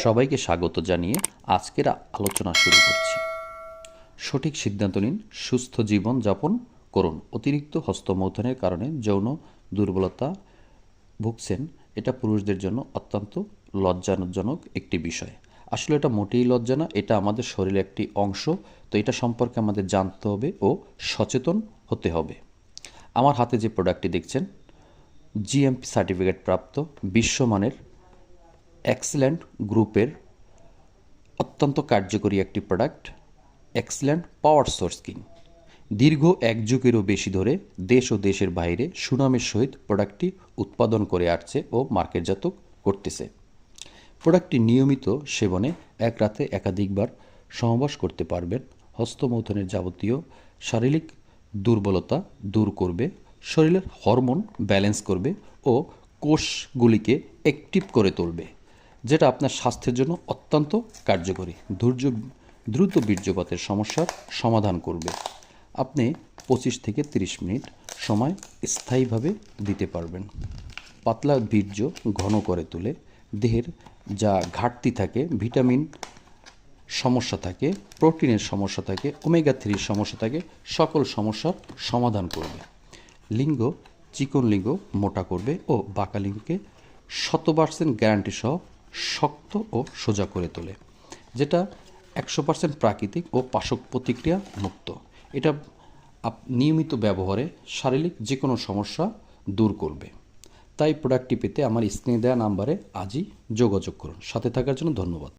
সবাইকে স্বাগত জানিয়ে আজকের আলোচনা শুরু করছি। সঠিক সিদ্ধান্ত নিন, সুস্থ জীবন যাপন করুন। অতিরিক্ত হস্তমৈথুনের কারণে যৌন দুর্বলতা ভুগছেন, এটা পুরুষদের জন্য অত্যন্ত লজ্জাজনক একটি বিষয়। আসলে এটা মোটেই লজ্জা না, এটা আমাদের শরীরের একটি অংশ। তো এটা সম্পর্কে আমাদের জানতে হবে ও সচেতন হতে হবে। আমার হাতে যে প্রোডাক্টটি দেখছেন, জিএমপি সার্টিফিকেট প্রাপ্ত বিশ্বমানের এক্সেলেন্ট গ্রুপের অত্যন্ত কার্যকরী একটি product, excellent power source king. দীর্ঘ এক যুগেরও বেশি ধরে দেশ ও দেশের বাইরে সুনামের সহিত প্রোডাক্টটি উৎপাদন করে আসছে ও মার্কেটজাত করতেছে। প্রোডাক্টটি নিয়মিত সেবনে এক রাতে একাধিকবার সহবাস করতে পারবেন। হস্তমৈথুনের যাবতীয় শারীরিক দুর্বলতা দূর করবে, শরীরের হরমোন ব্যালেন্স করবে ও কোষগুলিকে অ্যাক্টিভ করে তুলবে, যেটা আপনার স্বাস্থ্যের জন্য অত্যন্ত কার্যকরী। দ্রুত বীর্যপাতের সমস্যার সমাধান করবে। আপনি 25 থেকে 30 মিনিট সময় স্থায়ীভাবে দিতে পারবেন। পাতলা বীর্য ঘন করে তোলে, দেহের যা ঘাটতি থাকে, ভিটামিন সমস্যা থাকে, প্রোটিনের সমস্যা থাকে, ওমেগা 3 সমস্যা থাকে, সকল সমস্যার সমাধান করবে। লিঙ্গ, চিকন লিঙ্গ মোটা করবে ও বাঁকা লিঙ্গকে 100% গ্যারান্টি সহ শক্ত ও সোজা করে তোলে, যেটা 100% প্রাকৃতিক ও পার্শ্ব প্রতিক্রিয়া মুক্ত। এটা নিয়মিত ব্যবহারে শারীরিক যে কোনো সমস্যা দূর করবে। তাই প্রোডাক্টটি পেতে আমার স্ক্রিনে দেওয়া নাম্বারে আজই যোগাযোগ করুন। সাথে থাকার জন্য ধন্যবাদ।